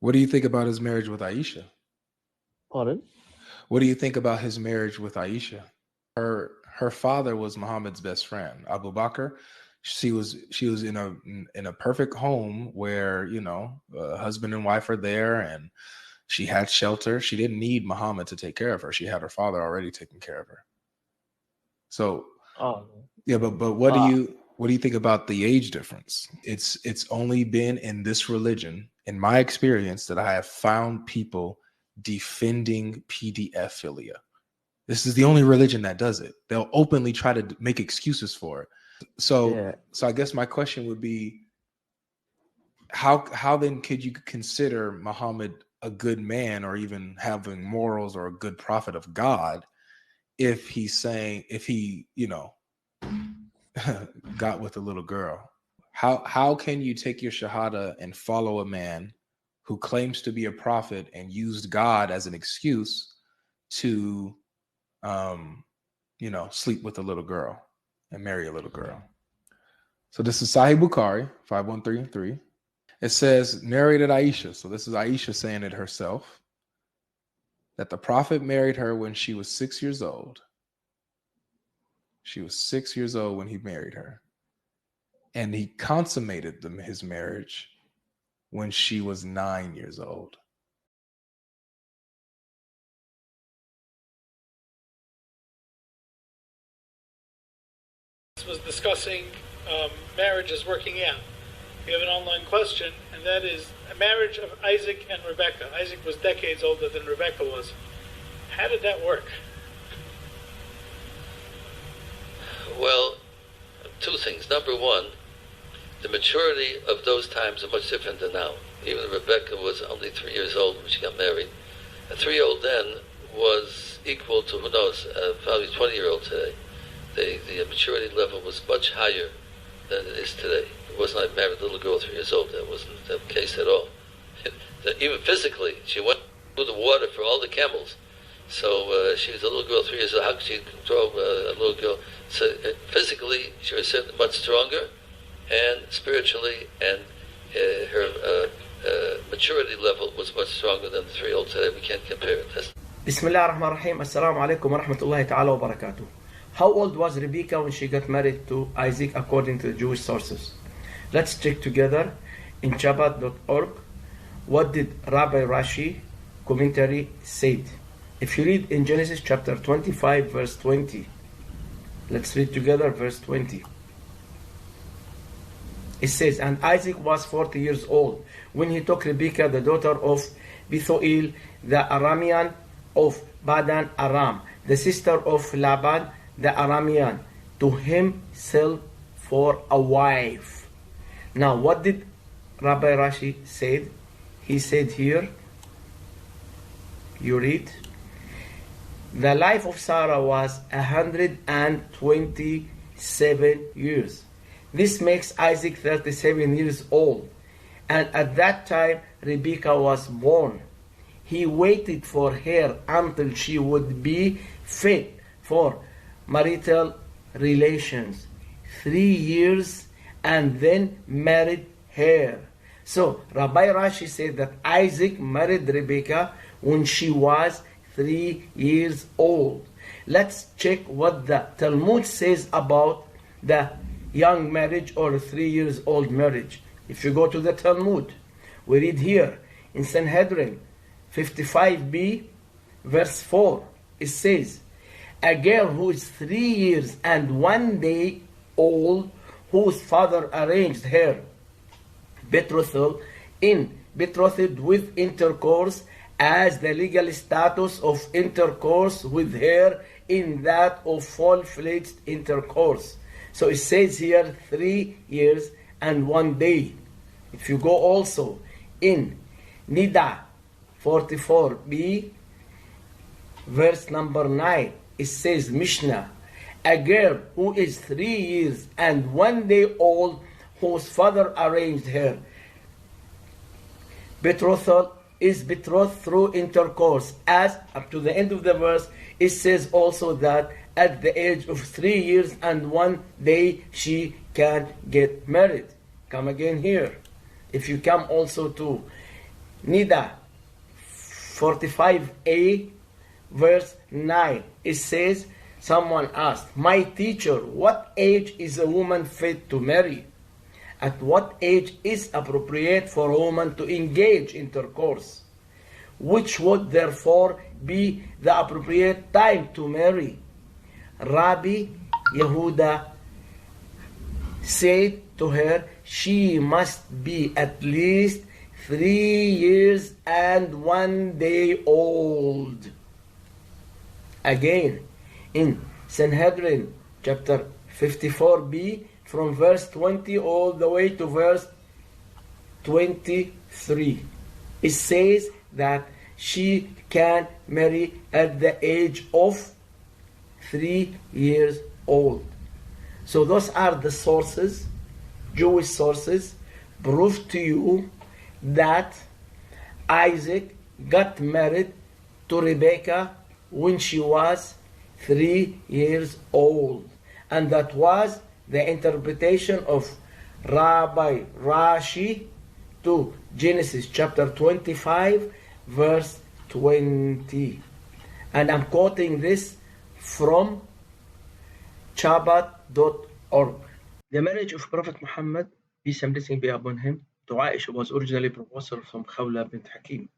What do you think about his marriage with Aisha? Pardon? What do you think about his marriage with Aisha? Her father was Muhammad's best friend, Abu Bakr. She was in a perfect home where, husband and wife are there, and she had shelter. She didn't need Muhammad to take care of her. She had her father already taking care of her. So, yeah, but what do you think about the age difference? It's only been in this religion, in my experience, that I have found people defending pedophilia. This is the only religion that does it. They'll openly try to make excuses for it. So I guess my question would be, how then could you consider Muhammad a good man, or even having morals, or a good prophet of God, if he got with a little girl? How can you take your shahada and follow a man who claims to be a prophet and used God as an excuse to sleep with a little girl and marry a little girl? So this is Sahih Bukhari 5133. It says, narrated Aisha. So this is Aisha saying it herself, that the prophet married her when she was 6 years old. She was 6 years old when he married her. And he consummated his marriage when she was 9 years old. Was discussing marriages working out. We have an online question, and that is a marriage of Isaac and Rebecca. Isaac was decades older than Rebecca was. How did that work? Well, two things. Number one, the maturity of those times are much different than now. Even Rebecca was only 3 years old when she got married. A 3-year-old then was equal to, who knows, probably a 20-year-old today. The maturity level was much higher than it is today. It wasn't like married a little girl 3 years old. That wasn't the case at all. Even physically, she went through the water for all the camels. So she was a little girl 3 years old. How could she control a little girl? So physically, she was certainly much stronger, and spiritually, and her maturity level was much stronger than the 3-year-old today. We can't compare it. Bismillah ar-Rahman ar-Rahim. Assalamu alaikum wa rahmatullahi ta'ala wa barakatuh. How old was Rebecca when she got married to Isaac according to the Jewish sources? Let's check together in Shabbat.org. What did Rabbi Rashi commentary said? If you read in Genesis chapter 25 verse 20, let's read together verse 20. It says, and Isaac was 40 years old when he took Rebekah, the daughter of Bethuel, the Aramean of Padan Aram, the sister of Laban, the Aramean, to himself for a wife. Now, what did Rabbi Rashi said? He said here, you read, the life of Sarah was 127 years. This makes Isaac 37 years old. And at that time, Rebekah was born. He waited for her until she would be fit for marital relations. 3 years, and then married her. So, Rabbi Rashi said that Isaac married Rebekah when she was 3 years old. Let's check what the Talmud says about the young marriage or 3 years old marriage. If you go to the Talmud, we read here in Sanhedrin 55b verse 4, it says, a girl who is 3 years and 1 day old, whose father arranged her betrothal betrothed with intercourse, as the legal status of intercourse with her in that of full-fledged intercourse. So it says here 3 years and 1 day. If you go also in Nida 44b verse number 9, it says Mishnah, a girl who is 3 years and 1 day old, whose father arranged her betrothal, is betrothed through intercourse. As up to the end of the verse, it says also that at the age of 3 years and 1 day she can get married. Come again here. If you come also to Nida 45a verse 9. It says, someone asked, my teacher, what age is a woman fit to marry? At what age is appropriate for a woman to engage intercourse? Which would therefore be the appropriate time to marry? Rabbi Yehuda said to her, she must be at least 3 years and 1 day old. Again, in Sanhedrin chapter 54b, from verse 20 all the way to verse 23, it says that she can marry at the age of 3 years old. So those are the sources, Jewish sources, prove to you that Isaac got married to Rebekah when she was 3 years old. And that was the interpretation of Rabbi Rashi to Genesis chapter 25 verse 20. And I'm quoting this from Chabad.org. The marriage of Prophet Muhammad, peace and blessing be upon him, to Aisha was originally proposed from Khawla bint Hakim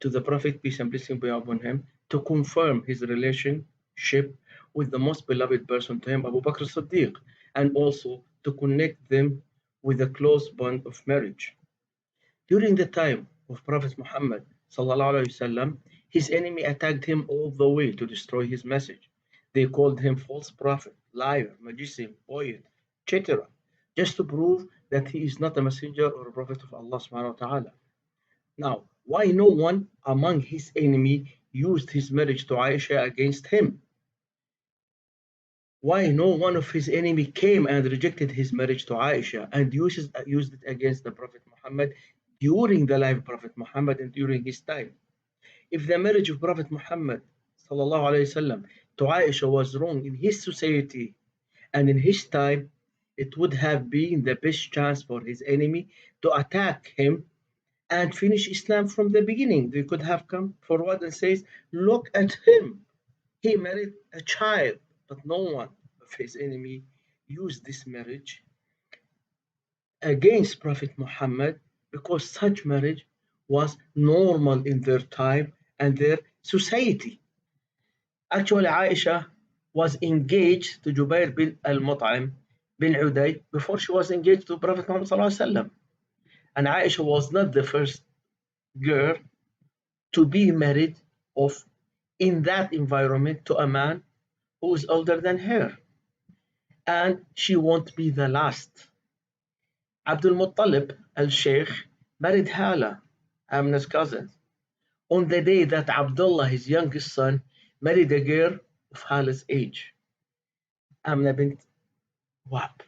to the Prophet, peace and blessing be upon him, to confirm his relationship with the most beloved person to him, Abu Bakr as-Siddiq, and also to connect them with a close bond of marriage. During the time of Prophet Muhammad ﷺ, his enemy attacked him all the way to destroy his message. They called him false prophet, liar, magician, poet, etc., just to prove that he is not a messenger or a prophet of Allah subhanahu wa ta'ala. Now, why no one among his enemy used his marriage to Aisha against him? Why no one of his enemy came and rejected his marriage to Aisha and used it against the Prophet Muhammad during the life of Prophet Muhammad and during his time? If the marriage of Prophet Muhammad ﷺ to Aisha was wrong in his society and in his time, it would have been the best chance for his enemy to attack him and finish Islam from the beginning. They could have come forward and says, look at him. He married a child, but no one of his enemy used this marriage against Prophet Muhammad because such marriage was normal in their time and their society. Actually, Aisha was engaged to Jubair bin al-Mut'im bin Uday before she was engaged to Prophet Muhammad ﷺ. And Aisha was not the first girl to be married in that environment to a man who is older than her. And she won't be the last. Abdul Muttalib al-Sheikh married Hala, Amina's cousin, on the day that Abdullah, his youngest son, married a girl of Hala's age, Amina bint Wahb.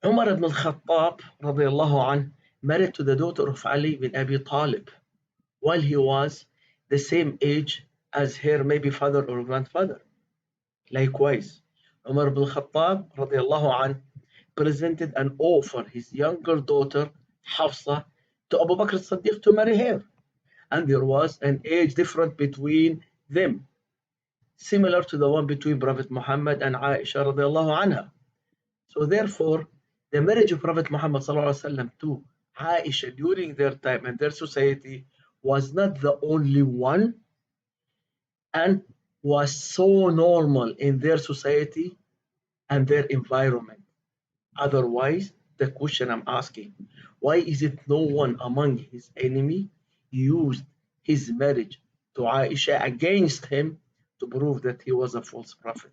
Umar ibn al-Khattab radiallahu anh married to the daughter of Ali bin Abi Talib while he was the same age as her maybe father or grandfather. Likewise, Umar ibn al-Khattab radiallahu anh presented an offer his younger daughter Hafsa to Abu Bakr as-Siddiq to marry her, and there was an age difference between them, similar to the one between Prophet Muhammad and Aisha radiallahu anha. So therefore, the marriage of Prophet Muhammad ﷺ to Aisha during their time and their society was not the only one and was so normal in their society and their environment. Otherwise, the question I'm asking, why is it no one among his enemy used his marriage to Aisha against him to prove that he was a false prophet?